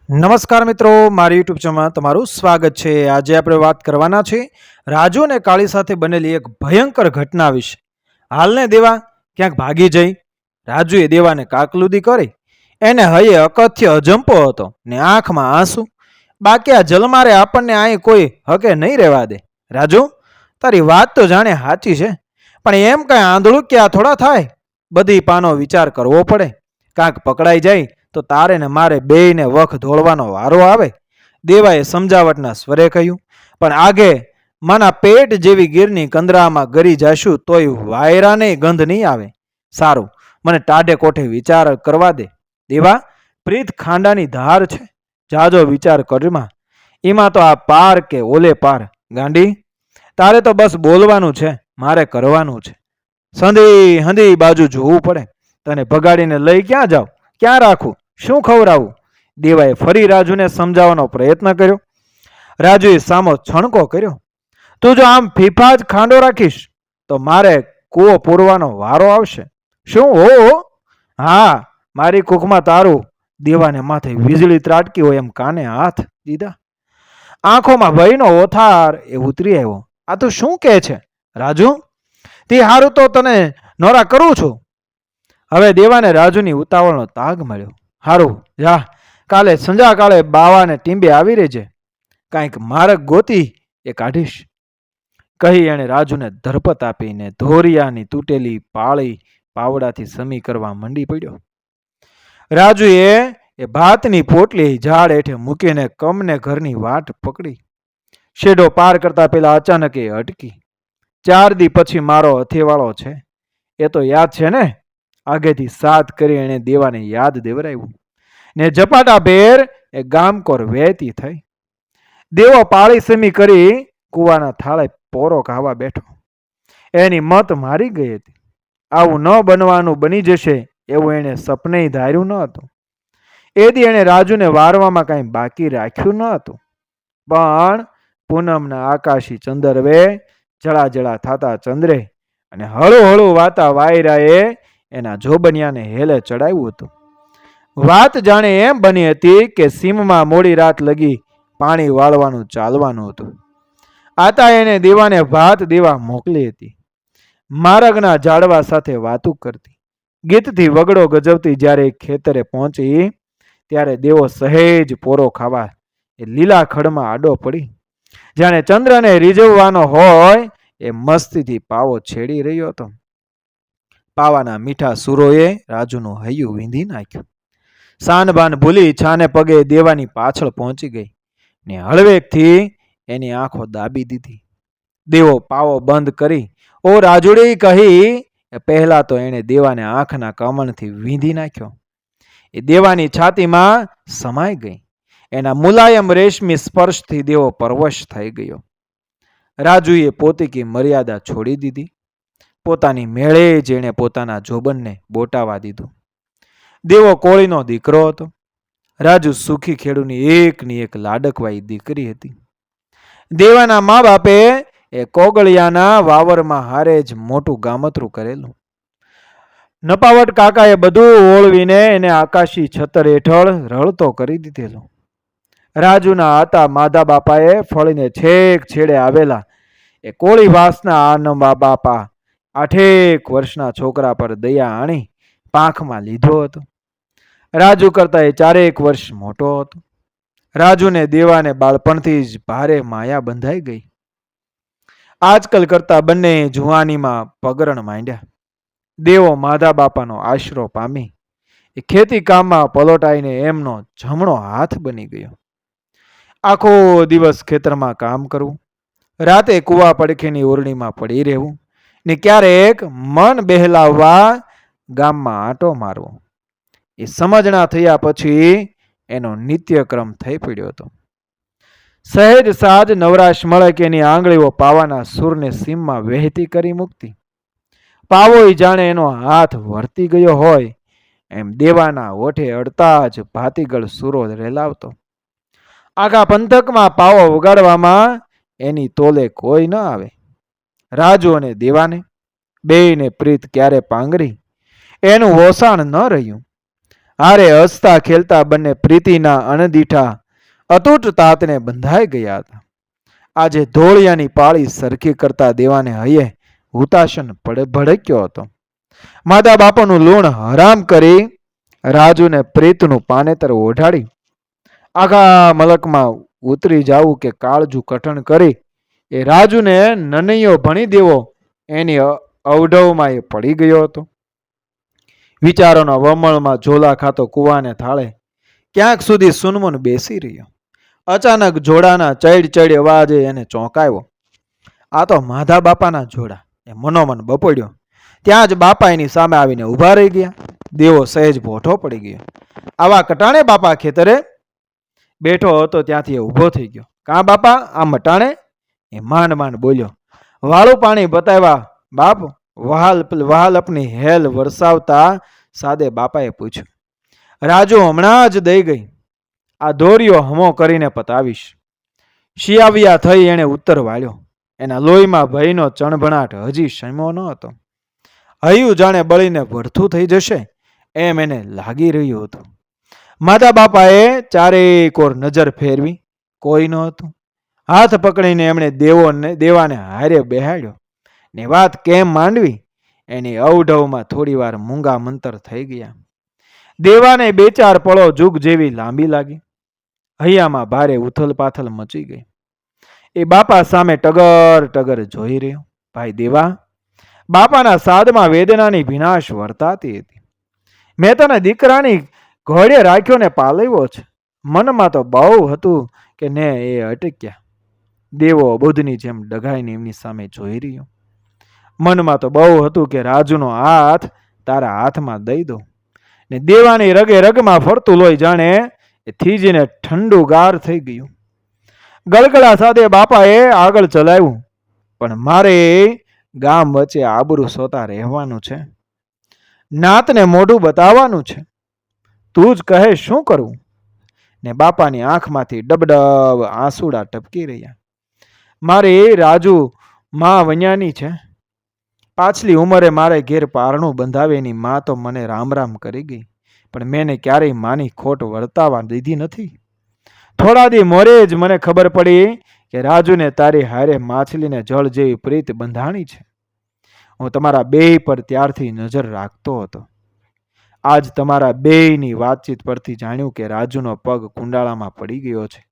નમસ્કાર મિત્રો, મારી યુટ્યુબ ચેનલમાં તમારું સ્વાગત છે। આજે આપણે વાત કરવાના છે રાજુ અને કાળી સાથે બનેલી એક ભયંકર ઘટના વિશે। હાલને દેવા ક્યાંક ભાગી જઈ રાજુએ દેવાને કાકલુદી કરી। એને હયે અકથ્ય અજંપો હતો ને આંખમાં આંસુ। બાકી આ જલમારે આપણને અહીં કોઈ હકે નહીં રહેવા દે। રાજુ, તારી વાત તો જાણે સાચી છે, પણ એમ કઈ આંધળું ક્યાં થોડા થાય। બધી પાનો વિચાર કરવો પડે। કાંક પકડાઈ જાય તો તારે ને મારે બેયને વખ ધોળવાનો વારો આવે। દેવાએ સમજાવટના સ્વરે કહ્યું, પણ આગે માના પેટ જેવી ગીરની કંદરામાં ગરી જાશું તોય વાયરાને ગંધ નહીં આવે। સારું, મને ટાઢે કોઠે વિચાર કરવા દે। દેવા, પ્રીત ખાંડાની ધાર છે, જાજો વિચાર કરમાં। એમાં તો આ પાર કે ઓલે પાર। ગાંડી, તારે તો બસ બોલવાનું છે, મારે કરવાનું છે। સંધી હંધી બાજુ જોવું પડે। તને ભગાડીને લઈ ક્યાં જાવ, ક્યાં રાખું, શું ખવડાવું? દેવાએ ફરી રાજુને સમજાવવાનો પ્રયત્ન કર્યો। રાજુએ સામો છણકો કર્યો, તું જો આમ ફીફા જ ખાંડો રાખીશ તો મારે કૂવો પૂરવાનો વારો આવશે। શું હો? હા, મારી કુખમાં તારું। દેવાને માથે વીજળી ત્રાટકી હોય એમ કાને હાથ દીધા। આંખોમાં ભયનો ઓથાર એ ઉતરી આવ્યો। આ તું શું કહે છે રાજુ? તે હારું તો તને નોરા કરું છું। હવે દેવાને રાજુની ઉતાવળનો તાગ મળ્યો। હારું, જા, કાલે સંજાકાળે બાવાને ટીંબે આવી રહેજે, કાંઈક માર્ગ ગોતી એ કાઢીશ, કહી એણે રાજુને ધરપત આપીને ધોરિયાની તૂટેલી પાળી પાવડાથી સમી કરવા મંડી પડ્યો। રાજુએ એ ભાતની પોટલી ઝાડ હેઠે મૂકીને કમને ઘરની વાટ પકડી। શેઢો પાર કરતા પેલા અચાનક એ અટકી। 4 દી પછી મારો હથેવાળો છે, એ તો યાદ છે ને? આગેથી સાથ કરી એણે દેવાને યાદ દેવરાવ્યું ને ઝપાટા ભેર એ ગામકોર વહેતી થઈ। દેવો પાળી સમી કરી કુવાના થાળે પોરો ખાવા બેઠો। એની મત મારી ગઈ હતી। આવું ન બનવાનું બની જશે એવું એણે સપને ધાર્યું ન હતું। એ દી એણે રાજુને વારવામાં કાંઈ બાકી રાખ્યું ન હતું। પણ પૂનમના આકાશી ચંદરવે જળા થતા ચંદ્રે અને હળુ હળુ વાતા વાયરાએ એના જોબનિયાને હેલે ચડાવ્યું હતું। વાત જાણે એમ બની હતી કે સીમમાં મોડી રાત લગી પાણી વાળવાનું ચાલવાનું હતું। આતા એને દેવાને ભાત દેવા મોકલી હતી। મારગના ઝાડવા સાથે વાતું કરતી, ગીતથી વગડો ગજવતી જ્યારે ખેતરે પહોંચી ત્યારે દેવો સહેજ પોરો ખાવા એ લીલા ખડમાં આડો પડી, જાણે ચંદ્રને રીઝવવાનો હોય એ મસ્તીથી પાવો છેડી રહ્યો હતો। પાવાના મીઠા સુરોએ રાજુનું હૈયું વીંધી નાખ્યું। સાનબાન ભૂલી છાને પગે દેવાની પાછળ પહોંચી ગઈ ને હળવેકથી એની આંખો દાબી દીધી। દેવો પાવો બંધ કરી ઓ રાજુડી કહી એ પહેલા તો એણે દેવાને આંખના કમળથી વીંધી નાખ્યો। એ દેવાની છાતીમાં સમાઈ ગઈ। એના મુલાયમ રેશમી સ્પર્શથી દેવો પરવશ થઈ ગયો। રાજુએ પોતીકી મર્યાદા છોડી દીધી। પોતાની મેળે જ એણે પોતાના જોબનને બોટાવા દીધું। દેવો કોળીનો દીકરો હતો। રાજુ સુખી ખેડૂની એકની એક લાડકવાઈ દીકરી હતી। દેવાના મા બાપે એ કોગળિયાના વાવરમાં હારે જ મોટું ગામતરું કરેલું। નપાવટ કાકાએ બધું ઓળવીને એને આકાશી છતર હેઠળ રળતો કરી દીધેલો। રાજુના આતા માધા બાપાએ ફળીને છેક છેડે આવેલા એ કોળી વાસના આનંબા બાપા 8 વર્ષના છોકરા પર દયા આણી પાંખમાં લીધો હતો। રાજુ કરતા એ 4 વર્ષ મોટો હતો। રાજુને દેવાને બાળપણથી જ ભારે માયા બંધાઈ ગઈ। આજકલ કરતા બંને જુવાનીમાં પગરણ માંડ્યા। દેવો માધા બાપાનો આશરો પામી એ ખેતી કામમાં પલોટાઈને એમનો જમણો હાથ બની ગયો। આખો દિવસ ખેતરમાં કામ કરવું, રાતે કુવા પડખેની ઓરડીમાં પડી રહેવું ને ક્યારેક મન બહેલાવવા ગામમાં આંટો મારવો એ સમજણા થયા પછી એનો નિત્યક્રમ થઈ પડ્યો હતો। સહેજ સાજ નવરાશ મળે કે એની આંગળીઓ પાવાના સૂરને સીમમાં વહેતી કરી મૂકતી। પાવો જાણે એનો હાથ વર્તી ગયો હોય એમ દેવાના ઓઠે અડતા જ ભાતીગળ સૂરો રેલાવતો। આખા પંથકમાં પાવો વગાડવામાં એની તોલે કોઈ ન આવે। રાજુ અને દેવાને બેયને પ્રીત ક્યારે પાંગરી એનું ઓસાણ ન રહ્યું। હારે હસતા ખેલતા બંને પ્રીતિના અણદીઠા અતૂટ તાતને બંધાઈ ગયા હતા. આજે ધોળિયાની પાળી સરખી કરતા દેવાને હૈયે હુતાશન ભડક્યો હતો. માતા બાપાનું લૂણ હરામ કરી રાજુને પ્રીતનું પાનેતર ઓઢાડી આખા મલકમાં ઉતરી જાવું કે કાળજું કઠણ કરી એ રાજુને નનૈયો ભણી દેવો એની અવઢવમાં એ પડી ગયો હતો. વિચારોના વમળમાં ઝોલા ખાતો કુવાને થાળે ક્યાંક સુધી સુનમુન બેસી રહ્યો. અચાનક જોડાના ચડ ચડ અવાજે એને ચોંકાવ્યો. આ તો માધા બાપાના જોડા. એ મનોમન બપોડ્યો. ત્યાં જ બાપા એની સામે આવીને ઊભા રહી ગયા. દેવો સહેજ ભોઠો પડી ગયો. આવા કટાણે બાપા ખેતરે બેઠો હતો ત્યાંથી એ ઊભો થઈ ગયો. કાં બાપા આ મટાણે? એ માંડ માંડ બોલ્યો. વાળું પાણી બતાવ્યા બાપ. વહાલ અપની હેલ વરસાવતા સાદે બાપાએ પૂછ્યું. રાજુ હમણાં જ દઈ ગઈ. આ દોરીઓ હમો કરીને પતાવીશ. શિયાવિયા થઈ એણે ઉત્તર વાળ્યો. એના લોહીમાં ભયનો ચણભણાટ હજી શમ્યો ન હતો. હૈયું જાણે બળીને ભડથું થઈ જશે એમ એને લાગી રહ્યું હતું. માતા બાપાએ ચારેય કોર નજર ફેરવી. કોઈ ન હતું. હાથ પકડીને એમણે દેવાને હારે બેહાડ્યો ને વાત કેમ માંડવી એની અવઢવમાં થોડી વાર મૂંગા મંતર થઈ ગયા. દેવાને બે ચાર પળો જુગ જેવી લાંબી લાગી. હૈયામાં ભારે ઉથલ પાથલ મચી ગઈ. એ બાપા સામે ટગર ટગર જોઈ રહ્યો. ભાઈ દેવા, બાપાના સાદમાં વેદનાની ભીનાશ વર્તાતી હતી. મેં તને દીકરાની ઘોડે રાખ્યો ને પાલવ્યો છે. મનમાં તો બહુ હતું કે ને એ અટક્યા. દેવો બુદ્ધની જેમ ડઘાઈને એમની સામે જોઈ રહ્યો. મનમાં તો બહુ હતું કે રાજુનો હાથ તારા હાથમાં દઈ દો ને દેવાની રગે રગમાં ફરતું લોહી જાણે એ થીજીને ઠંડુ ગાર થઈ ગયું. ગલગલા સાથે બાપાએ આગળ ચલાવ્યું. પણ મારે ગામ વચ્ચે આબરૂ સોતા રહેવાનું છે. નાતને મોઢું બતાવવાનું છે. તું જ કહે શું કરવું? ને બાપાની આંખમાંથી ડબડબ આંસુડા ટપકી રહ્યા. મારે રાજુ માં વન્યાની છે. પાછલી ઉંમરે મારે ઘેર પારણું બંધાવેની માં તો મને રામ રામ કરી ગઈ. પણ મેને ક્યારેય માની ખોટ વર્તાવા દીધી નથી. થોડા દી મોરે જ મને ખબર પડી કે રાજુને તારી હારે માછલીને જળ જેવી પ્રીત બંધાણી છે. હું તમારા બેય પર ત્યારથી નજર રાખતો હતો. આજ તમારા બેયની વાતચીત પરથી જાણ્યું કે રાજુનો પગ કુંડાળામાં પડી ગયો છે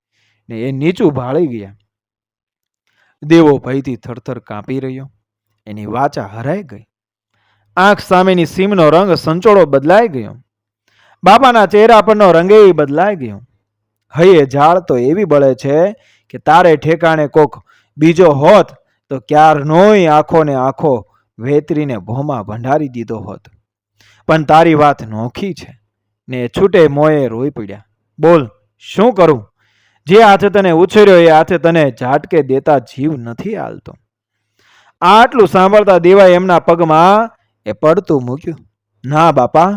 ને એ નીચું ભાળી ગયા. દેવો ભયથી થરથર કાંપી રહ્યો. એની વાચા હરાઈ ગઈ. આંખ સામેની સીમનો રંગ સંચોળો બદલાઈ ગયો. બાપાના ચહેરા પરનો રંગે બદલાઈ ગયો. હૈયે ઝાડ તો એવી બળે છે કે તારે ઠેકાણે કોક બીજો હોત તો ક્યારનોય આંખો ને આંખો વેતરીને ભોમાં ભંડારી દીધો હોત. પણ તારી વાત નોખી છે ને છૂટે મોએ રોઈ પડ્યા. બોલ શું કરું? જે હાથે તને ઉછેર્યો એ હાથે તને ઝાટકે દેતા જીવ નથી હાલતો. આટલું સાંભળતા દેવાએ એમના પગમાં એ પડતું મૂક્યું. ના બાપા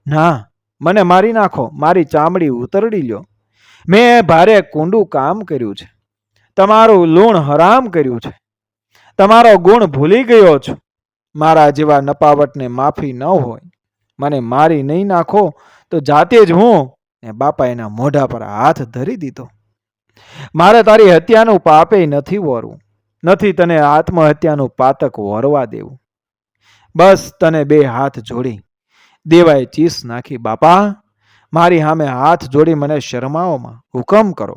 ના, મને મારી નાખો, મારી ચામડી ઉતરડી લ્યો. મેં ભારે કુંડું કામ કર્યું છે. તમારું લૂણ હરામ કર્યું છે. તમારો ગુણ ભૂલી ગયો છું. મારા જેવા નપાવટને માફી ન હોય. મને મારી નહીં નાખો તો જાતે જ હું. ને બાપા એના મોઢા પર હાથ ધરી દીધો. મારે તારી હત્યાનું પાપે નથી વરવું. નથી તને આત્મહત્યાનું પાતક વરવા દેવું. બસ તને બે હાથ જોડી દેવાએ ચીસ નાખી. બાપા, મારી સામે હાથ જોડી મને શરમાઓમાં હુકમ કરો.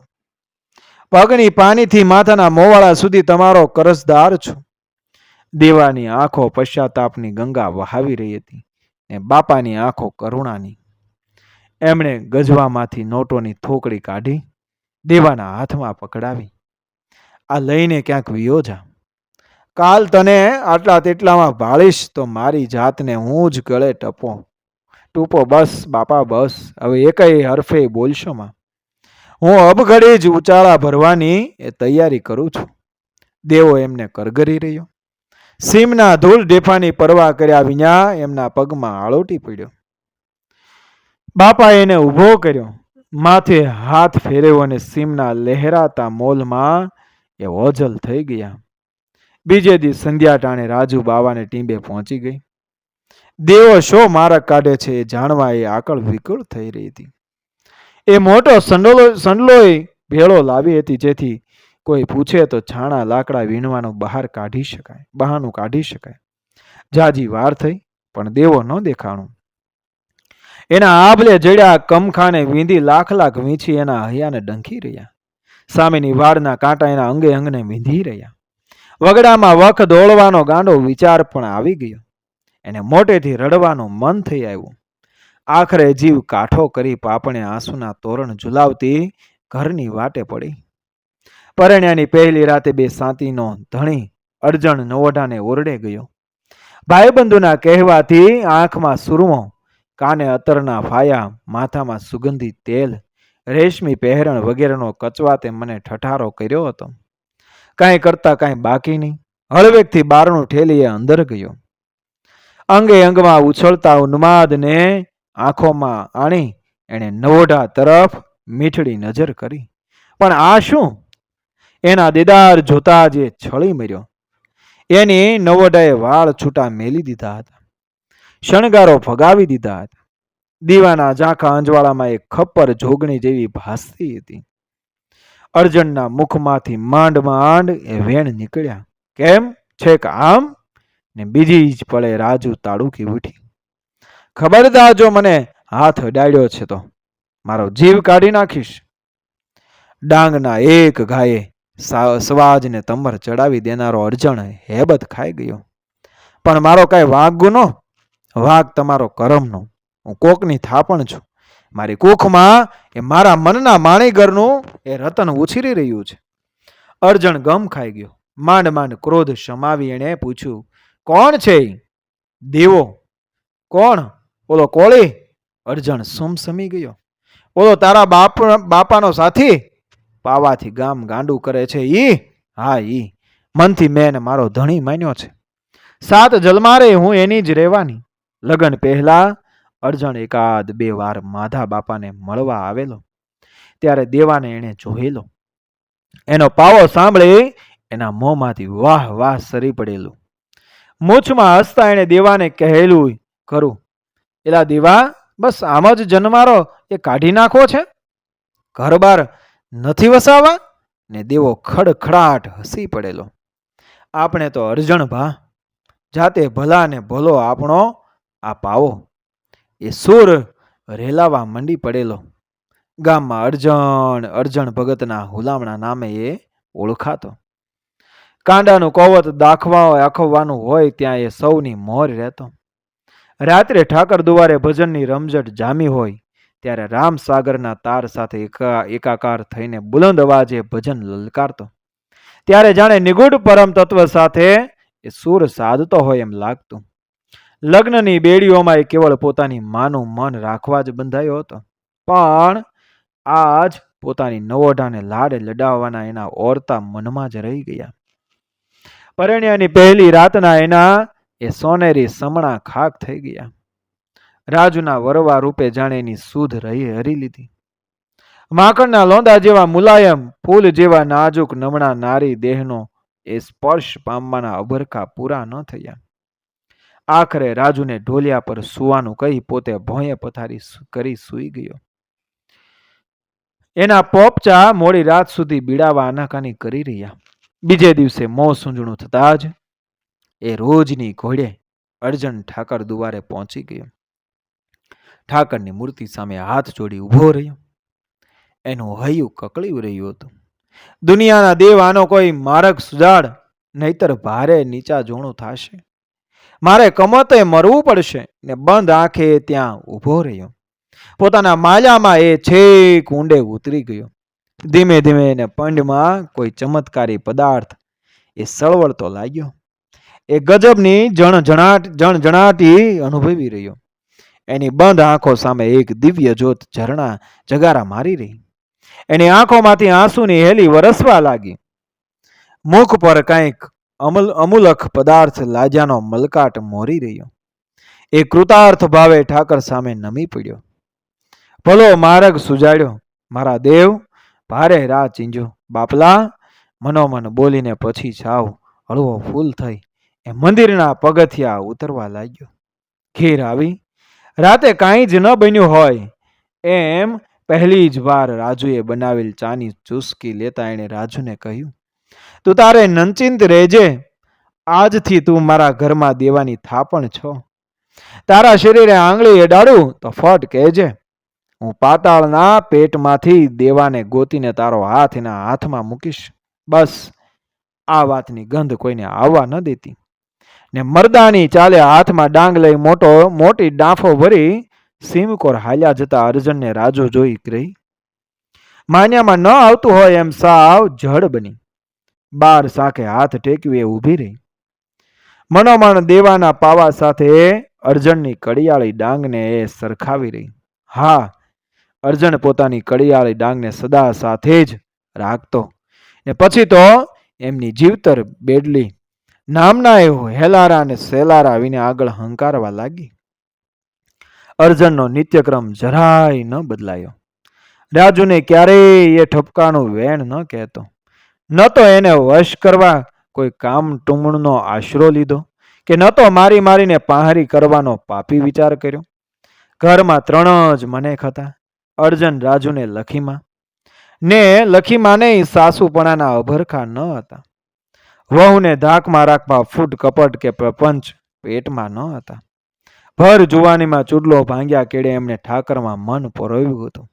પગની પાનીથી માથાના મોવાળા સુધી તમારો કરસદાર છું. દેવાની આંખો પશ્ચાતાપની ગંગા વહાવી રહી હતી ને બાપાની આંખો કરુણાની. એમણે ગજવામાંથી નોટોની થોકડી કાઢી દેવાના હાથમાં પકડાવી. આ લઈને ક્યાંક વિયો જા. કાલ તને આટલા તેટલામાં ભાળીશ તો મારી જાતને હું જ ગળે ટૂપો. બસ બાપા બસ, હવે એકય હરફે બોલશો માં. હું અબઘડી જ ઉચાળા ભરવાની એ તૈયારી કરું છું. દેવો એમને કરગરી રહ્યો. સીમના ધૂળ ઢેફાની પરવા કર્યા વિના એમના પગમાં આળોટી પડ્યો. બાપાએ એને ઊભો કર્યો. માથે હાથ ફેરવ્યો અને સીમના લહેરાતા મોલમાં એ ઓજલ થઈ ગયા. બીજે દી સંધ્યા ટાણે રાજુ બાવાને ટીંબે પહોંચી ગઈ. દેવો શો મારક કાઢે છે એ જાણવા એ આકળ વિકળ થઈ રહી હતી. એ મોટો સંડલોય ભેળો લાવી હતી, જેથી કોઈ પૂછે તો છાણા લાકડા વીણવાનું બહાનું કાઢી શકાય. જાજી વાર થઈ પણ દેવો ન દેખાણું. એના આભલે જડ્યા કમખાને વીંધી લાખ લાખ વીંછી એના હૈયાને ડંખી રહ્યા. સામેની વાળના કાંટા એના અંગે અંગને વીંધી રહ્યા. વગડામાં વખ દોડવાનો ગાંડો વિચાર પણ આવી ગયો. એને મોટેથી રડવાનું મન થઈ આવ્યું. આખરે જીવ કાઠો કરી પાપણે આંસુના તોરણ ઝુલાવતી ઘરની વાટે પડી. પરણ્યાની પહેલી રાતે બે સાતીનો ધણી અરજણ નવોઢાને ઓરડે ગયો. ભાઈબંધુના કહેવાથી આંખમાં સુરમો, કાને અત્તરના ફાયા, માથામાં સુગંધી તેલ, રેશમી પહેરણ વગેરેનો કચવાતે મને ઠઠારો કર્યો હતો. કાંઈ કરતા કાંઈ બાકી નહીં. હળવેકથી બારણું ઠેલીએ અંદર ગયો. અંગે અંગમાં ઉછળતા ઉન્માદને આંખોમાં આણી એણે નવોઢા તરફ મીઠડી નજર કરી. પણ આ શું? એના દીદાર જોતા જે છળી મર્યો. એની નવોઢાએ વાળ છૂટા મેલી દીધા હતા. શણગારો ફગાવી દીધા હતા. દીવાના ઝાંખા અંજવાળામાં એક ખપ્પર જોગણી જેવી ભાસતી હતી. અર્જણના મુખમાંથી માંડ માંડ એ વેણ નીકળ્યા. કેમ? છેક આમ? ને બીજી જ પળે રાજુ તાડુકી ઉઠી. ખબરદાર, જો મને હાથ અડાડ્યો છે તો મારો જીવ કાઢી નાખીશ. ડાંગના એક ઘાયે સ્વાજને તંબર ચડાવી દેનારો અર્જણ હેબત ખાઈ ગયો. પણ મારો કાંઈ વાંક ગુનો? વાંક તમારો કરમનો. હું કોકની થાપણ છું. મારી કુખમાં એ મારા મનના માણીગરનું એ રતન ઉછીરી રહ્યું છે. અર્જણ ગમ ખાઈ ગયો. માંડ માંડ ક્રોધ શમાવી એણે પૂછ્યું, કોણ છે? દેવો. કોણ? ઓલો કોળી? અર્જણ સુમસમી ગયો. ઓલો તારા બાપાનો સાથી? પાવાથી ગામ ગાંડું કરે છે ઈ? હા, ઈ. મનથી મેં મારો ધણી માન્યો છે. 7 જલમારે હું એની જ રહેવાની. લગ્ન પહેલા અર્જણ એકાદ 2 વાર માધા બાપાને મળવા આવેલો. ત્યારે દેવાને એણે જોયેલો. એનો પાવો સાંભળી એના મોંમાંથી વાહ વાહ સરી પડેલું. મૂછમાં હસતા એણે દેવાને કહેલું ખરું, એલા દેવા, બસ આમ જ જન્મારો એ કાઢી નાખવો છે? ઘર બાર નથી વસાવા? ને દેવો ખડખડાટ હસી પડેલો. આપણે તો અર્જણ ભા, જાતે ભલા ને ભલો આપણો આ પાવો. એ સુર રેલાવા મંડી પડેલો. ગામમાં અર્જણ ભગતના હુલામણા નામે એ ઓળખાતો. કાંડાનું કોવત આખવવાનું હોય ત્યાં એ સૌની મોર રહેતો. રાત્રે ઠાકર દુવારે ભજનની રમઝટ જામી હોય ત્યારે રામસાગરના તાર સાથે એકાકાર થઈને બુલંદ અવાજે ભજન લલકારતો. ત્યારે જાણે નિગૂઢ પરમ તત્વ સાથે એ સુર સાધતો હોય એમ લાગતું. લગ્નની બેડીઓમાં એ કેવળ પોતાની માનું મન રાખવા જ બંધાયો હતો. પણ આજ પોતાની નવોઢાને લાડે લડાવવાના એના ઓરતા મનમાં જ રહી ગયા. પરણ્યાની પહેલી રાતના એના એ સોનેરી સમણા ખાક થઈ ગયા. રાજુના વરવા રૂપે જાણે એની સુધ હરી લીધી. માખણના લોંદા જેવા મુલાયમ, ફૂલ જેવા નાજુક નમણા નારી દેહનો એ સ્પર્શ પામવાના અભરખા પૂરા ન થયા. આખરે રાજુને ઢોલિયા પર સુવાનું કહી પોતે ભોંયે પથારી કરી સૂઈ ગયો. એના પોપચા મોડી રાત સુધી બીડાવા આનાકાની કરી રહ્યા. બીજે દિવસે મોં સૂંજણું થતા જ એ રોજની ઘોડે અર્જણ ઠાકર દુવારે પહોંચી ગયો. ઠાકરની મૂર્તિ સામે હાથ જોડી ઊભો રહ્યો. એનું હૈયું કકળ્યું રહ્યું હતું. દુનિયાના દેવ, આનો કોઈ માર્ગ સુજાડ, નહીતર ભારે નીચા જોણું થશે. મારે કમતે મરવું પડશે. ને બંધ આંખે ત્યાં ઊભો રહ્યો. પોતાના માયામાં એ છેક ઊંડે ઉતરી ગયો. ધીમે ધીમે એને પંડમાં કોઈ ચમત્કારી પદાર્થ એ સળવળતો લાગ્યો. એ ગજબની જણજણાટી અનુભવી રહ્યો. એની બંધ આંખો સામે એક દિવ્ય જ્યોત જગારા મારી રહી. એની આંખોમાંથી આંસુની હેલી વરસવા લાગી. મુખ પર કંઈક અમૂલક પદાર્થ લાજાનો મલકાટ મોરી રહ્યો. એ કૃતાર્થ ભાવે ઠાકર સામે નમી પડ્યો. ભલો માર્ગ સુજાડ્યો મારા દેવ, ભારે રાહ ચીંજો. બાપલા, મનોમન બોલીને પછી છાવ હળવો ફૂલ થઈ એ મંદિરના પગથિયા ઉતરવા લાગ્યો. ઘેર આવી રાતે કાંઈ જ ન બન્યું હોય એમ પહેલી જ વાર રાજુએ બનાવેલ ચાની ચુસ્કી લેતા એણે રાજુને કહ્યું, તું તારે નંચિંત રહેજે. આજથી તું મારા ઘરમાં દેવાની થાપણ છો. તારા શરીરે આંગળી અડાડું તો ફટ કહેજે. હું પાતાળના પેટમાંથી દેવાને ગોતીને તારો હાથ એના હાથમાં મૂકીશ. બસ આ વાતની ગંધ કોઈને આવવા ન દેતી. ને મરદાની ચાલે હાથમાં ડાંગ લઈ મોટી ડાંફો ભરી સીમકોર હાલ્યા જતા અર્જનને રાજુ જોઈ રહી. માન્યામાં ન આવતું હોય એમ સાવ જડ બની બાર સાંખે હાથ ટેકવી એ ઊભી રહી. મનોમન દેવાના પાવા સાથે અર્જનની કડિયાળી ડાંગને એ સરખાવી રહી. હા, અર્જન પોતાની કડિયાળી ડાંગને સદા સાથે જ રાખતો. ને પછી તો એમની જીવતર બેડલી નામના એ હેલારા અને સેલારા વિને આગળ હંકારવા લાગી. અર્જનનો નિત્યક્રમ જરાય ન બદલાયો. રાજુને ક્યારેય એ ઠપકાનું વેણ ન કહેતો. ન તો એને વશ કરવા કોઈ કામ ટુમણનો આશરો લીધો કે ન તો મારીને પહારી કરવાનો પાપી વિચાર કર્યો. ઘરમાં ત્રણ જ મનેખ હતા, અર્જન, રાજુને લખીમાં. ને લખીમાને સાસુપણાના અભરખા ન હતા. વહુને ધાકમાં રાખવા ફૂટ કપટ કે પ્રપંચ પેટમાં ન હતા. ભર જુવાનીમાં ચૂડલો ભાંગ્યા કેડે એમને ઠાકરમાં મન પરોવ્યું હતું.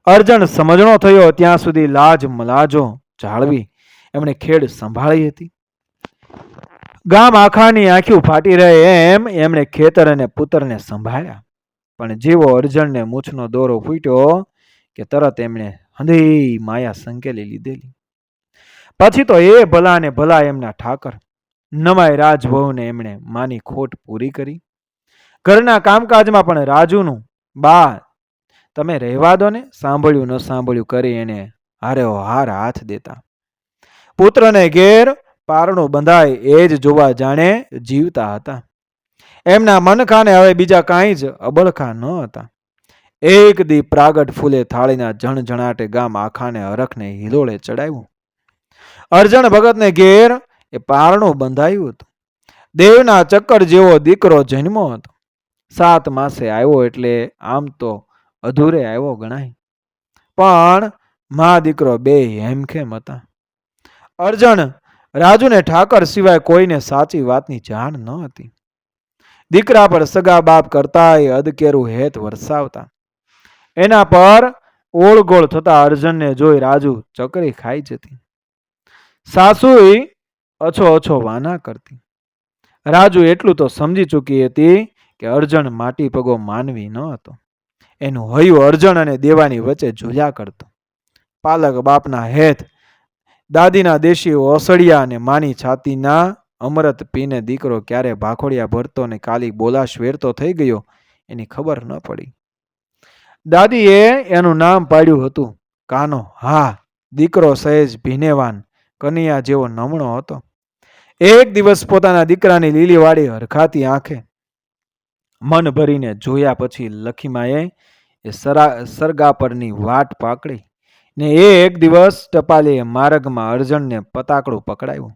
અર્જન સમજણો થયો ત્યાં સુધી લાજ મલાજો જાળવી એમણે ખેડ સંભાળી હતી. ગામ આખાની આંખ્યું ફાટી રહે એમ એમણે ખેતર અને પુત્રને સંભાળ્યા. પણ જેવો અર્જનને મૂછનો દોરો ફૂટ્યો કે તરત એમણે હંધી માયા સંકેલી લીધેલી. પછી તો એ ભલા ને ભલા એમના ઠાકર નવાય રાજવહુને એમણે માની ખોટ પૂરી કરી. ઘરના કામકાજમાં પણ રાજુનું, બા તમે રહેવા દો ને, સાંભળ્યું ન સાંભળ્યું કરી એને હારે હાર હાથ દેતા. પુત્રને ઘેર પારણું બંધાય એ જ જોવા જાણે જીવતા હતા. એમના મનખાને હવે બીજા કાંઈ જ અબળખા ન હતા. એક દી પ્રાગટ ફૂલે થાળીના જણજણાટે ગામ આખાને હરખને હિલોળે ચડાવ્યું. અર્જણ ભગતને ઘેર એ પારણું બંધાયું હતું. દેવના ચક્કર જેવો દીકરો જન્મો હતો. 7 માસે આવ્યો એટલે આમ તો અધૂરે આવ્યો ગણાય, પણ મા દીકરો બે હેમખેમ હતા. અર્જણ રાજુને ઠાકર સિવાય કોઈને સાચી વાતની જાણ ન હતી. દીકરા પર સગા બાપ કરતાય અદકેરું હેત વરસાવતા. એના પર ઓળગોળ થતા અર્જનને જોઈ રાજુ ચકરી ખાઈ જતી. સાસુય અછો વાના કરતી. રાજુ એટલું તો સમજી ચૂકી હતી કે અર્જણ માટી પગો માનવી ન હતો. એનું હૈયું અર્જણ અને દેવાની વચ્ચે ઝૂલ્યા કરતો. પાલક બાપના હેત, દાદીના દેશી ઓસડિયા અને માની છાતીના અમૃત પીને દીકરો ક્યારે ભાખોડિયા ભરતો ને કાલી બોલાશ વેરતો થઈ ગયો એની ખબર ન પડી. દાદીએ એનું નામ પાડ્યું હતું કાનો. હા, દીકરો સહેજ ભીનેવાન કનૈયા જેવો નમણો હતો. એક દિવસ પોતાના દીકરાની લીલીવાળી હરખાતી આંખે મન ભરીને જોયા પછી લખીમાએ એ સરગા પરની વાટ પાકડી ને એક દિવસ ટપાલીએ માર્ગમાં અર્જણને પતાકડું પકડાયું.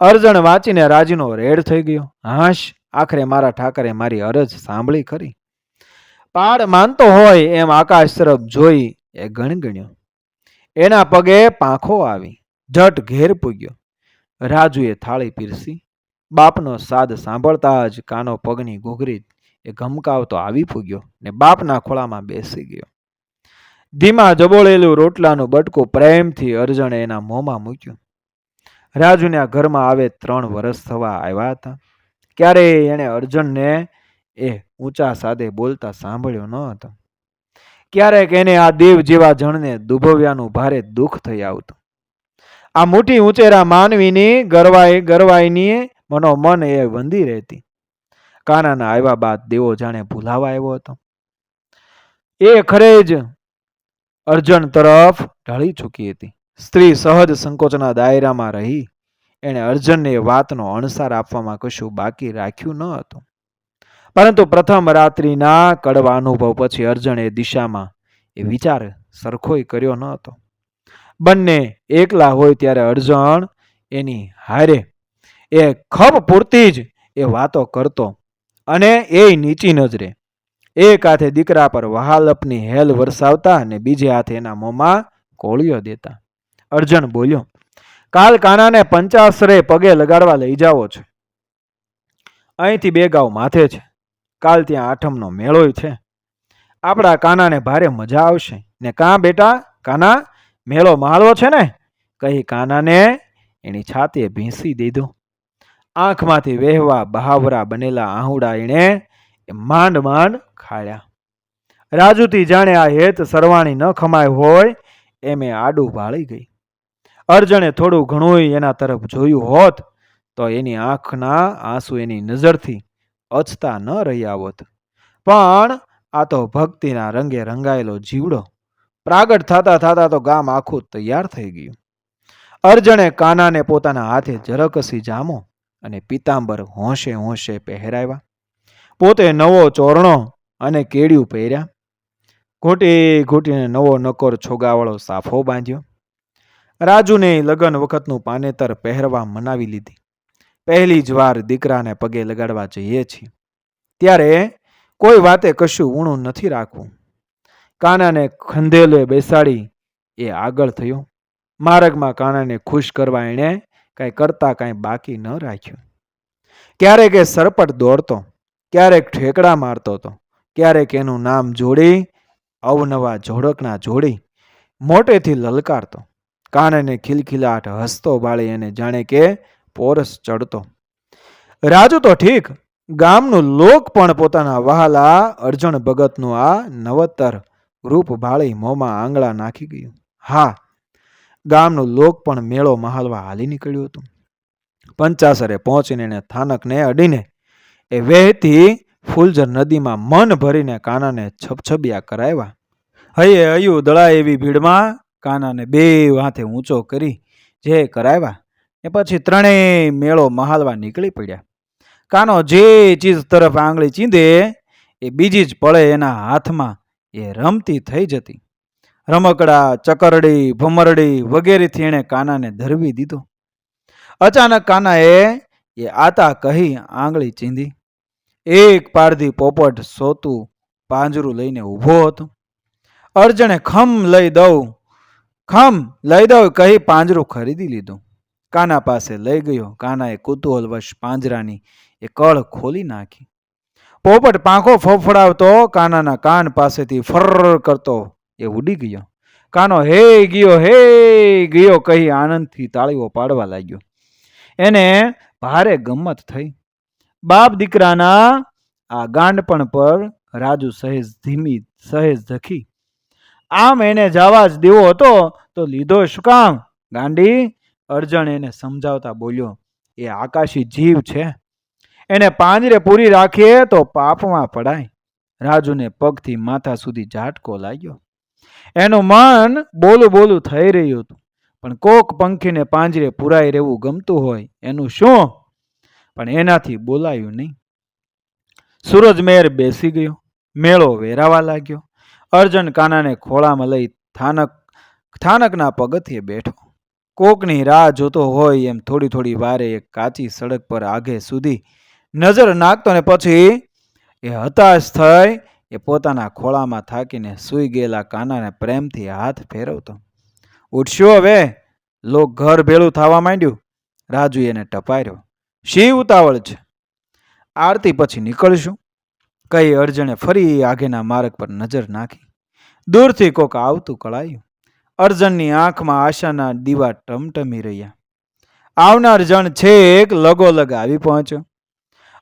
અર્જણ વાંચીને રાજીનો રેડ થઈ ગયો. હાશ, આખરે મારા ઠાકરે મારી અરજ સાંભળી ખરી. પાડ માનતો હોય એમ આકાશ તરફ જોઈ એ ગણગણ્યો. એના પગે પાંખો આવી ઝટ ઘેર પૂગ્યો. રાજુએ થાળી પીરસી. બાપનો સાદ સાંભળતા જ કાનો પગની ઘૂઘરી એ ઘમકાવતો આવી પૂગ્યો ને બાપના ખોળામાં બેસી ગયો. ધીમા જબોળેલું રોટલાનું બટકું પ્રેમથી અર્જણે એના મોંમાં મૂક્યું. રાજુને આ ઘરમાં આવે 3 વર્ષ થવા આવ્યા હતા. ક્યારેય એણે અર્જણને એ ઊંચા સાદે બોલતા સાંભળ્યો ન હતો. ક્યારેક એને આ દેવ જેવા જણને દુભવ્યાનું ભારે દુઃખ થઈ આવતું. આ મુઠ્ઠી ઊંચેરા માનવીની ગરવાઈની મનોમન એ વંદી રહેતી. કાનાના આવ્યા બાદ દેવો જાણે ભૂલાવા આવ્યો હતો. એ ખરે જ અર્જણ તરફ ઢળી ચૂકી હતી. સ્ત્રી સહજ સંકોચના દાયરામાં રહી એણે અર્જણને વાતનો અણસાર આપવામાં કશું બાકી રાખ્યું ન હતું. પરંતુ પ્રથમ રાત્રિના કડવા અનુભવ પછી અર્જણ એ દિશામાં એ વિચાર સરખોય કર્યો ન હતો. બંને એકલા હોય ત્યારે અર્જણ એની હારે એ ખપ પૂરતી જ એ વાતો કરતો અને એ નીચી નજરે એક હાથે દીકરા પર વહાલપની હેલ વરસાવતા અને બીજે હાથે એના મોંમાં કોળીઓ દેતા. અર્જણ બોલ્યો, કાલ કાનાને પંચાસરે પગે લગાડવા લઈ જાવો છે. અહીંથી 2 ગાંવ માથે છે. કાલ ત્યાં આઠમનો મેળોય છે. આપણા કાનાને ભારે મજા આવશે. ને કાં બેટા કાના, મેળો માળવો છે ને? કહી કાનાને એની છાતીએ ભીંસી દીધો. આંખમાંથી વહેવા બહાવરા બનેલા આહુડા એણે માંડ માંડ ખાળ્યા. રાજુથી જાણે આ હેત સરવાણી ન ખમાય હોય એમ આડું ભાળી ગઈ. અર્જણે થોડું ઘણું એના તરફ જોયું હોત તો એની આંખના આંસુ એની નજરથી અચતા ન રહ્યા હોત. પણ આ તો ભક્તિના રંગે રંગાયેલો જીવડો પ્રાગટ થતા થતા તો ગામ આખું તૈયાર થઈ ગયું. અર્જણે કાનાને પોતાના હાથે જરકસી જામો અને પીતાંબર હોંશે હોંશે પહેરાવ્યા. પોતે નવો ચોરણો અને કેડિયું પહેર્યા. ઘૂંટી ઘૂંટીને નવો નકોર છોગાવાળો સાફો બાંધ્યો. રાજુને લગ્ન વખતનું પાનેતર પહેરવા મનાવી લીધી. પહેલી જ વાર દીકરાને પગે લગાડવા જઈએ છીએ ત્યારે કોઈ વાતે કશું ઊણું નથી રાખવું. કાનાને ખંધેલે બેસાડી એ આગળ થયો. માર્ગમાં કાનાને ખુશ કરવા એણે કાંઈ કરતા કાંઈ બાકી ન રાખ્યું. ક્યારેક એ સરપટ દોડતો, ક્યારેક ઠેકડા મારતો હતો, ક્યારેક એનું નામ જોડી અવનવા જોડકના જોડી મોટેથી લલકારતો. કાનને ખિલખિલાટ હસતો બાળી એને જાણે કે પોરસ ચડતો. રાજુ તો ઠીક, ગામનું લોક પણ પોતાના વહાલા અર્જણ ભગતનું આ નવતર રૂપ ભાળી મોંમાં આંગળા નાખી ગયું. હા, ગામનું લોક પણ મેળો મહાલવા હાલી નીકળ્યું હતું. પંચાસરે પહોંચીને એને થાનકને અડીને એ વહેતી ફૂલઝર નદીમાં મન ભરીને કાનાને છબછબિયા કરાવ્યા. હૈયે હૈયું દળાય એવી ભીડમાં કાનાને 2 હાથે ઊંચો કરી જે કરાવ્યા એ પછી ત્રણેય મેળો મહાલવા નીકળી પડ્યા. કાનો જે ચીજ તરફ આંગળી ચીંધે એ બીજી જ પળે એના હાથમાં એ રમતી થઈ જતી. રમકડા, ચકરડી, ભમરડી વગેરેથી એણે કાનાને ધરવી દીધો. અચાનક કાનાએ એ આતા કહી આંગળી ચીંધી. એક પારધી પોપટ સોતું પાંજરું લઈને ઊભો હતો. અર્જણે ખમ લઈ દઉં કહી પાંજરું ખરીદી લીધું. કાના પાસે લઈ ગયો. કાનાએ કુતૂહલવશ પાંજરાની એ કળ ખોલી નાખી. પોપટ પાંખો ફફડાવતો કાનાના કાન પાસેથી ફર કરતો એ ઉડી ગયો. કાનો હે ગયો કહી આનંદથી તાળીઓ પાડવા લાગ્યો. એને ભારે ગમત થઈ. બાપ દીકરાના આ ગાંડપણ પર રાજુ સહેજ ધખી. આમ એને જવા જ દેવો હતો તો લીધો શું કામ ગાંડી? અર્જણ એને સમજાવતા બોલ્યો, એ આકાશી જીવ છે, એને પાંજરે પૂરી રાખીએ તો પાપમાં પડાય. રાજુને પગથી માથા સુધી ઝાટકો લાગ્યો. એનું મન બોલું થઈ રહ્યું હતું. પણ કોક પંખીને પાંજરે પુરાઈ રહેવું ગમતું હોય એનું શું? પણ એનાથી બોલાયું નહીં. સૂરજમેર બેસી ગયો. મેળો વેરાવા લાગ્યો. અર્જણ કાનાને ખોળામાં લઈ થાનકના પગથિયે બેઠો. કોકની રાહ જોતો હોય એમ થોડી વારે એક કાચી સડક પર આઘે સુધી નજર નાખતો ને પછી એ હતાશ થઈ એ પોતાના ખોળામાં થાકીને સૂઈ ગયેલા કાનાને પ્રેમથી હાથ ફેરવતો. ઉઠશો હવે, લોક ઘર ભેળું થવા માંડ્યું. રાજુ એને ટપાર્યો. શી ઉતાવળ છે? આરતી પછી નીકળશું કહી અર્જણે ફરી આગેના માર્ગ પર નજર નાખી. દૂરથી કોક આવતું કળાયું. અર્જણની આંખમાં આશાના દીવા ટમટમી રહ્યા. આવનાર જણ છેક લગોલગ આવી પહોંચ્યો.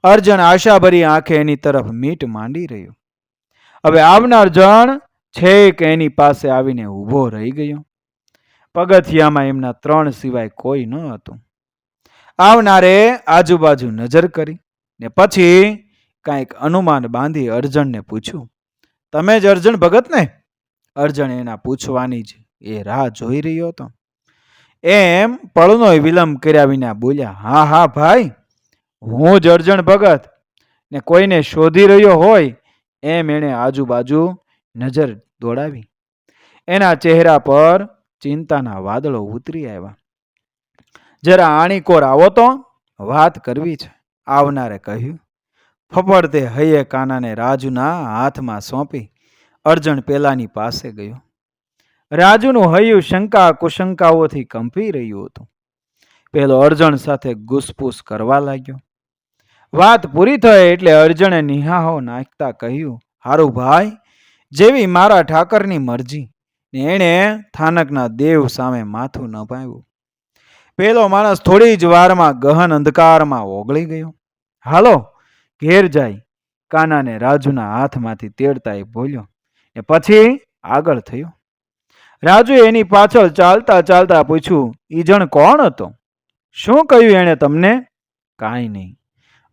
અર્જણ આશાભરી આંખે એની તરફ મીટ માંડી રહ્યો. હવે આવનાર જણ છેક એની પાસે આવીને ઊભો રહી ગયો. પગથિયામાં એમના 3 સિવાય કોઈ ન હતું. આવનારે આજુબાજુ નજર કરી ને પછી કાંઈક અનુમાન બાંધી અર્જણને પૂછ્યું, તમે જ અર્જણ ભગત ને? અર્જણ એના પૂછવાની જ એ રાહ જોઈ રહ્યો હતો. એમ પળનો વિલંબ કર્યા વિના બોલ્યા, હા ભાઈ, હું જ અર્જણ ભગત. ને કોઈને શોધી રહ્યો હોય એમ એણે આજુબાજુ નજર દોડાવી. એના ચહેરા પર ચિંતાના વાદળો ઉતરી આવ્યા. જરા આણીકોર આવો તો વાત કરવી છે, આવનારે કહ્યું. ફફડતે હૈયે કાનાને રાજુના હાથમાં સોંપી અર્જણ પેલાની પાસે ગયો. રાજુનું હૈયું શંકા કુશંકાઓથી કંપી રહ્યું હતું. પેલો અર્જણ સાથે ઘૂસપૂસ કરવા લાગ્યો. વાત પૂરી થઈ એટલે અર્જણે નિહાહો નાખતા કહ્યું, હારું ભાઈ, જેવી મારા ઠાકરની મરજી. ને એણે થાનકના દેવ સામે માથું નભાવ્યું. પેલો માણસ થોડી જ વારમાં ગહન અંધકારમાં ઓગળી ગયો. હાલો ઘેર જાય, કાનાને રાજુના હાથમાંથી તેડતા એ બોલ્યો ને પછી આગળ થયો. રાજુએ એની પાછળ ચાલતા ચાલતા પૂછ્યું, ઈ જણ કોણ હતો? શું કહ્યું એણે તમને? કાંઈ નહીં.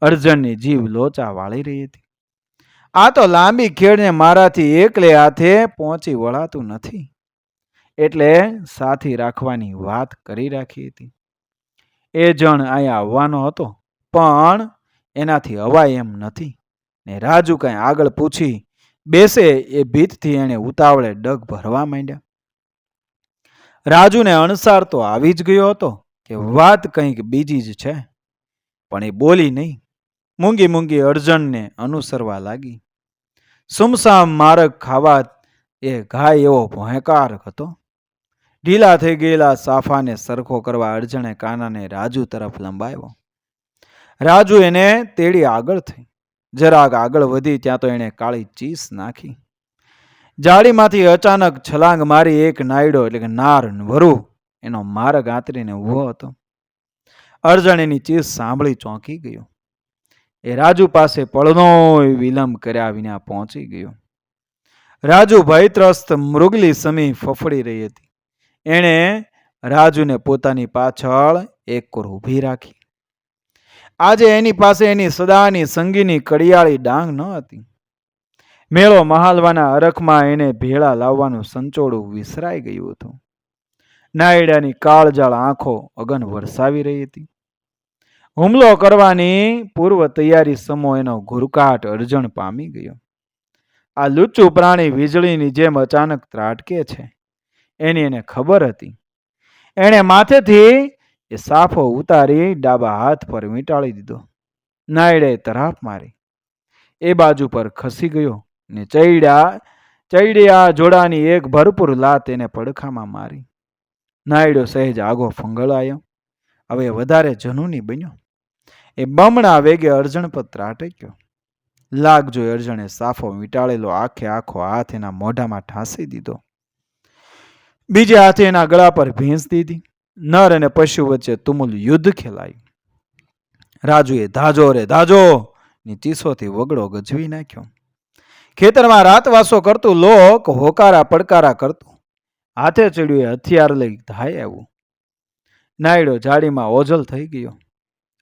અર્જણની જીભ લોચા વાળી રહી હતી. આ તો લાંબી ખેડને મારાથી એકલે હાથે પહોંચી વળાતું નથી, એટલે સાથી રાખવાની વાત કરી રાખી હતી. એ જણ અહીંયા આવવાનો હતો, પણ એનાથી અવાય એમ નથી. ને રાજુ કાંઈ આગળ પૂછી બેસે એ ભીતથી એણે ઉતાવળે ડગ ભરવા માંડ્યા. રાજુને અણસાર તો આવી જ ગયો હતો કે વાત કંઈક બીજી જ છે, પણ એ બોલી નહીં. મૂંગી મૂંગી અર્જણને અનુસરવા લાગી. સુમસામ માર્ગ ખાવા એ ગાય એવો ભોંયકાર હતો. ઢીલા થઈ ગયેલા સાફાને સરખો કરવા અર્જણે કાનાને રાજુ તરફ લંબાવ્યો. રાજુ એને તેડી આગળ થઈ. જરાક આગળ વધી ત્યાં તો એણે કાળી ચીસ નાખી. જાળીમાંથી અચાનક છલાંગ મારી એક નાયડો એટલે કે નાર વરુ એનો માર્ગ આંતરીને ઊભો હતો. અર્જણ એની ચીસ સાંભળી ચોંકી ગયો. એ રાજુ પાસે પળનોય વિલંબ કર્યા વિના પહોંચી ગયો. રાજુ ભયત્રસ્ત મૃગલી સમી ફફડી રહી હતી. એણે રાજુને પોતાની પાછળ એક કોર ઊભી રાખી. આજે એની પાસે એની સદાની સંગીની કડિયાળી ડાંગ ન હતી. મેળો મહાલવાના અરખમાં એને ભેળા લાવવાનું સંચોડું વિસરાઈ ગયું હતું. નાયડાની કાળજાળ આંખો અગન વરસાવી રહી હતી. હુમલો કરવાની પૂર્વ તૈયારી સમો એનો ઘુરકાટ અર્જણ પામી ગયો. આ લુચ્ચું પ્રાણી વીજળીની જેમ અચાનક ત્રાટકે છે એની એને ખબર હતી. એણે માથેથી એ સાફો ઉતારી ડાબા હાથ પર વીંટાળી દીધો. નાયડે તરાપ મારી. એ બાજુ પર ખસી ગયો ને ચૈડિયા જોડાની એક ભરપૂર લાત એને પડખામાં મારી. નાયડો સહેજ આગો ફંગળાયો. હવે વધારે જનૂની બન્યો. એ બમણા વેગે અર્જણ પર ત્રાટક્યો. લાગ જોઈ અર્જણે સાફો વીંટાળેલો આખે આખો હાથ એના મોઢામાં ઠાંસી દીધો. બીજે હાથે એના ગળા પર ભીંસ દીધી. નર અને પશુ વચ્ચે તુમુલ યુદ્ધ ખેલાયું. રાજુએ ધાજો રે ધાજો ની ચીસોથી વગડો ગજવી નાખ્યો. ખેતરમાં રાતવાસો કરતું લોક હોકારા પડકારા કરતું હાથે ચડ્યું હથિયાર લઈ ધાય આવ્યું. નાયડો જાડીમાં ઓઝલ થઈ ગયો.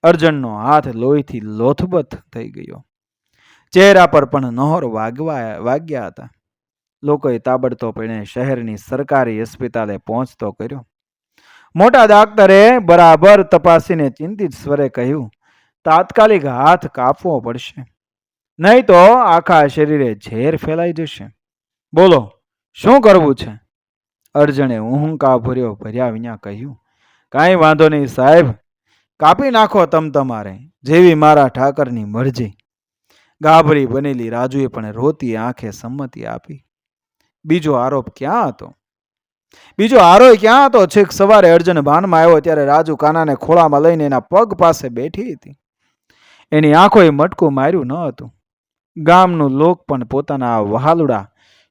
અર્જણનો હાથ લોહીથી લોથબથ થઈ ગયો. ચહેરા પર પણ નહોર વાગ્યા હતા. લોકોએ તાબડતોબ એને શહેરની સરકારી હોસ્પિટલે પહોંચતો કર્યો. મોટા ડાક્ટરે બરાબર તપાસીને ચિંતિત સ્વરે કહ્યું, તાત્કાલિક હાથ કાપવો પડશે, નહીં તો આખા શરીરે ઝેર ફેલાઈ જશે. બોલો શું કરવું છે? અર્જણે ઉહુંકા ભર્યા વિના કહ્યું, કાંઈ વાંધો નહીં સાહેબ, કાપી નાખો તમારે, જેવી મારા ઠાકરની મરજી. ગાભરી બનેલી રાજુએ પણ રોતી આંખે સંમતિ આપી. બીજો આરોપ ક્યાં હતો? બીજો આરોય ક્યાં હતો? છેક સવારે અર્જુન ભાનમાં આવ્યો ત્યારે રાજુ કાનાને ખોળામાં લઈને એના પગ પાસે બેઠી હતી. એની આંખોએ મટકું માર્યું ન હતું. ગામનું લોક પણ પોતાના વહાલુડા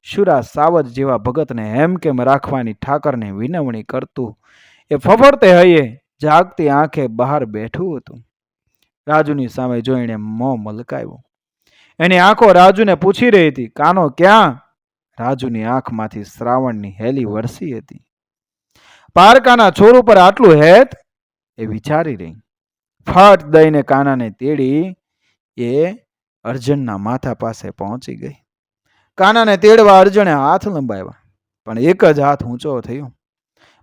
શુરા સાવજ જેવા ભગતને હેમ કેમ રાખવાની ઠાકરને વિનવણી કરતું એ ફફડતે હૈયે જાગતી આંખે બહાર બેઠું હતું. રાજુની સામે જોઈને મોં મલકાવ્યું. એની આંખો રાજુને પૂછી રહી હતી, કાનો ક્યાં? રાજુની આંખમાંથી શ્રાવણની હેલી વરસી હતી. પારકાના છોર ઉપર આટલું હેત એ વિચારી રહી. ફટ દઈને કાનાને તેડી એ અર્જણના માથા પાસે પહોંચી ગઈ. કાનાને તેડવા અર્જણે હાથ લંબાવ્યા, પણ એક જ હાથ ઊંચો થયો.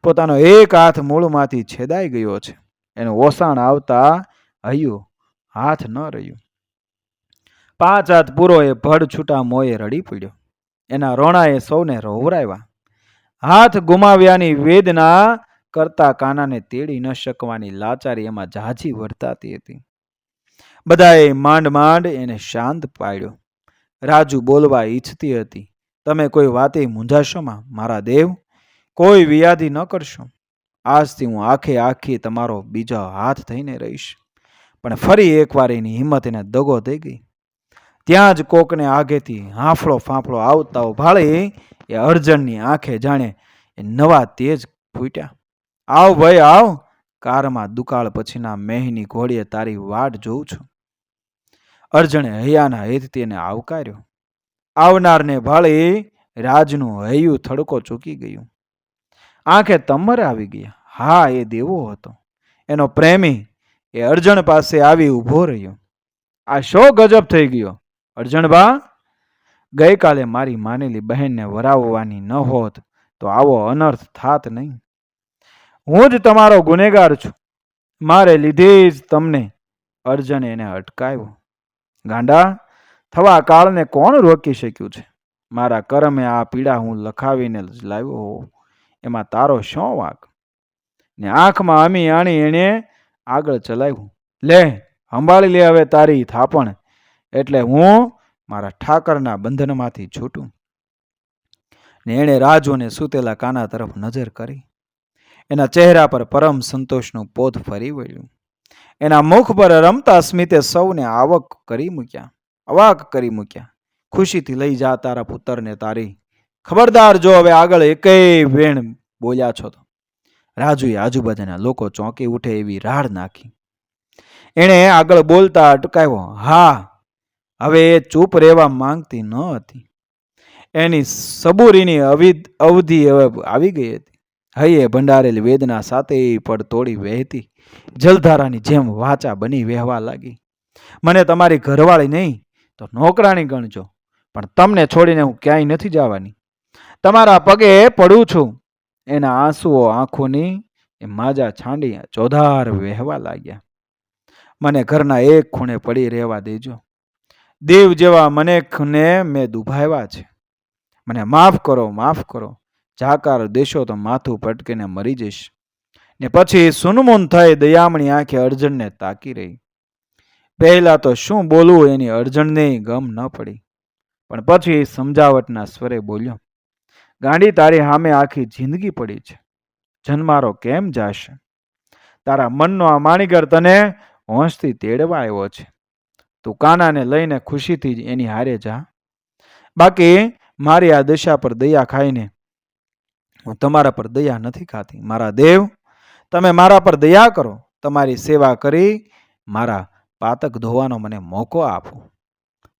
પોતાનો એક હાથ મૂળમાંથી છેદાઈ ગયો છે. એનું ઓસાણ આવતા હૈયું હાથ ન રહ્યું. 5 હાથ પૂરો એ ભડ છૂટા મોએ રડી પડ્યો. એના રોણાએ સૌને રોવરાવ્યા. હાથ ગુમાવ્યાની વેદના કરતા કાનાને તેડી ન શકવાની લાચારી એમાં ઝાઝી વર્તાતી હતી. બધાએ માંડ માંડ એને શાંત પાડ્યો. રાજુ બોલવા ઈચ્છતી હતી. તમે કોઈ વાતે મૂંઝાશોમાં મારા દેવ, કોઈ વ્યાધિ ન કરશો. આજથી હું આખે આખી તમારો બીજો હાથ થઈને રહીશ. પણ ફરી એકવાર એની હિંમત એને દગો થઈ ગઈ. ત્યાં જ કોકને આગેથી હાંફળો ફાંફળો આવતા ભાળી એ અર્જનની આંખે જાણે એ નવા તેજ ફૂટ્યા. આવ ભાઈ આવ, કારમાં દુકાળ પછીના મેહની ઘોડીએ તારી વાટ જોઉં છું. અર્જણે હૈયાના હેતથી એને આવકાર્યો. આવનારને ભાળી રાજનું હૈયું થડકો ચૂકી ગયું. આંખે તમર આવી ગયા. હા, એ દેવો હતો. એનો પ્રેમી એ અર્જણ પાસે આવી ઊભો રહ્યો. આ શો ગજબ થઈ ગયો અર્જણબા! ગઈકાલે મારી માનેલી બહેનને વરાવવાની ન હોત તો આવો અનર્થ થાત નહીં. હું જ તમારો ગુનેગાર છું. મારે લીધે જ તમને. અર્જણે એને અટકાવ્યો. ગાંડા, થવા કાળને કોણ રોકી શક્યું છે? મારા કરમે આ પીડા હું લખાવીને જ લાવ્યો હોઉં, એમાં તારો શું વાંક? ને આંખમાં અમી આણી એણે આગળ ચલાવ્યું. લે, સંભાળી લે હવે તારી થાપણ, એટલે હું મારા ઠાકરના બંધનમાંથી છૂટું. ને એણે રાજુને સૂતેલા કાના તરફ નજર કરી. એના ચહેરા પર પરમ સંતોષનું પોત ફરી વળ્યું. એના મુખ પર રમતા સ્મિતે સૌને અવાક કરી મૂક્યા. ખુશીથી લઈ જા તારા પુત્રને તારી. ખબરદાર જો હવે આગળ એકેય વેણ બોલ્યા છો તો. રાજુએ આજુબાજુના લોકો ચોંકી ઉઠે એવી રાડ નાખી. એણે આગળ બોલતા અટકાવ્યો. હા, હવે એ ચૂપ રહેવા માંગતી ન હતી. એની સબૂરીની અવધિ હવે આવી ગઈ હતી. હૈયે ભંડારેલી વેદના સાથે પડ તોડી વહેતી જલધારાની જેમ વાચા બની વહેવા લાગી. મને તમારી ઘરવાળી નહીં તો નોકરાણી ગણજો, પણ તમને છોડીને હું ક્યાંય નથી જવાની. તમારા પગે પડું છું. એના આંસુઓ આંખોની એ માજા છાંડી ચોધાર વહેવા લાગ્યા. મને ઘરના એક ખૂણે પડી રહેવા દેજો. દેવ જેવા મનેખને મેં દુભાવ્યા છે. મને માફ કરો. જાકાર દેશો તો માથું પટકીને મરી જઈશ. ને પછી સુનમુન થઈ દયામણી આંખે અર્જણને તાકી રહી. પહેલા તો શું બોલવું એની અર્જણને ગમ ન પડી, પણ પછી સમજાવટના સ્વરે બોલ્યો. ગાંડી, તારી સામે આખી જિંદગી પડી છે. જન્મારો કેમ જાશે? તારા મનનો આ માણીગર તને હોંશથી તેડવા આવ્યો છે. તું કાનાને લઈને ખુશીથી જ એની હારે જા. બાકી મારી આ દશા પર દયા ખાઈને હું તમારા પર દયા નથી ખાતી. મારા દેવ, તમે મારા પર દયા કરો. તમારી સેવા કરી મારા પાતક ધોવાનો મને મોકો આપો.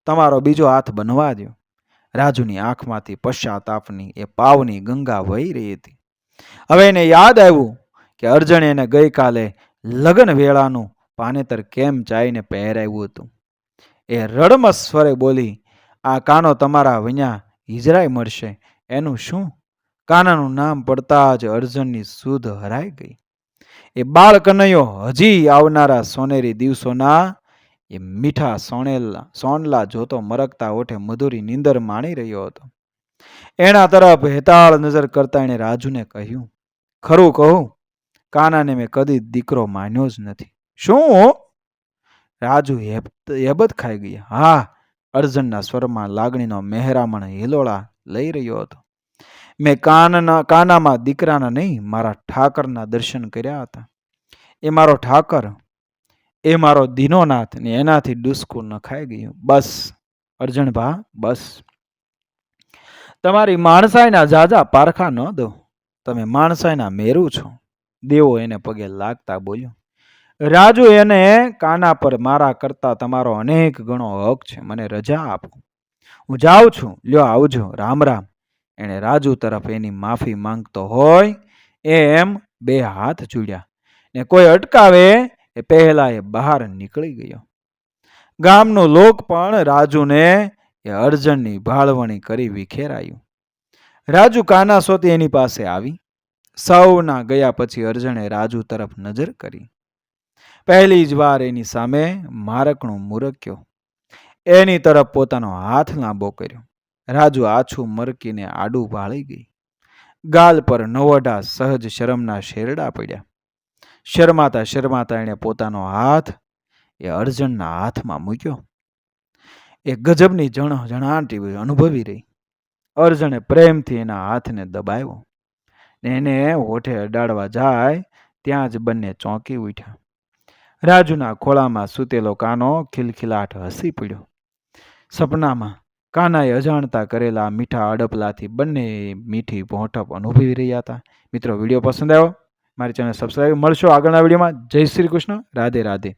તમારો બીજો હાથ બનવા દો. રાજુની આંખમાંથી પશ્ચાતાપની એ પાવની ગંગા વહી રહી હતી. હવે એને યાદ આવ્યું કે અર્જણે એને ગઈકાલે લગ્ન વેળાનું પાનેતર કેમ ચાઈને પહેરાવ્યું હતું. એ રડમસ સ્વરે બોલી, આ કાનો તમારા વિના હિજરાય મળશે, એનું શું? કાનાનું નામ પડતા જ અર્જણની સુધ હરાઈ ગઈ. એ બાળ કનૈયો હજી આવનારા સોનેરી દિવસોના એ મીઠા સોનલા જોતો મરકતા ઓઠે મધુરી નીંદર માણી રહ્યો હતો. એના તરફ હેતાળ નજર કરતા એણે રાજુને કહ્યું, ખરું કહું, કાનાને મેં કદી દીકરો માન્યો જ નથી. શું? રાજુ હેબત ખાઈ ગયા. હા, અર્જણના સ્વરમાં લાગણીનો મહેરામણ હિલોળા લઈ રહ્યો હતો. મેં કાનામાં દીકરાના નહીં, મારા ઠાકરના દર્શન કર્યા હતા. એ મારો ઠાકર, એ મારો દીનોનાથ, ને એનાથી ડુસકું ન ખાઈ ગયું. બસ અર્જણભા, બસ. તમારી માણસાઈના જાજા પારખા ન દો. તમે માણસાઈના મેરું છો. દેવો એને પગે લાગતા બોલ્યો. રાજુ, એને કાના પર મારા કરતા તમારો અનેક ગણો હક છે. મને રજા આપો. હું જાઉં છું. લ્યો આવજો. રામ રામ. એણે રાજુ તરફ એની માફી માંગતો હોય એમ બે હાથ જોડ્યા ને કોઈ અટકાવે એ પહેલા એ બહાર નીકળી ગયો. ગામનું લોક પણ રાજુને એ અર્જણની ભાળવણી કરી વિખેરાયું. રાજુ કાના સોતી એની પાસે આવી. સૌના ગયા પછી અર્જણે રાજુ તરફ નજર કરી. પહેલી જ વાર એની સામે મારકણું મુરક્યો. એની તરફ પોતાનો હાથ લાંબો કર્યો. રાજુ આછું મરકીને આડું ભાળી ગઈ. ગાલ પર નવડા સહજ શરમના શેરડા પડ્યા. શરમાતા એણે પોતાનો હાથ એ અર્જુનના હાથમાં મૂક્યો. એ ગજબની જણાટી અનુભવી રહી. અર્જુને પ્રેમથી એના હાથને દબાવ્યો ને એને હોઠે અડાડવા જાય ત્યાં જ બંને ચોંકી ઉઠ્યા. રાજુના ખોળામાં સૂતેલો કાનો ખિલખિલાટ હસી પડ્યો. સપનામાં કાનાએ અજાણતા કરેલા મીઠા અડપલાથી બંને મીઠી પહોંઠપ અનુભવી રહ્યા હતા. મિત્રો, વિડીયો પસંદ આવ્યો? મારી ચેનલ સબસ્ક્રાઈબ. મળશો આગળના વિડીયોમાં. જય શ્રી કૃષ્ણ. રાધે રાધે.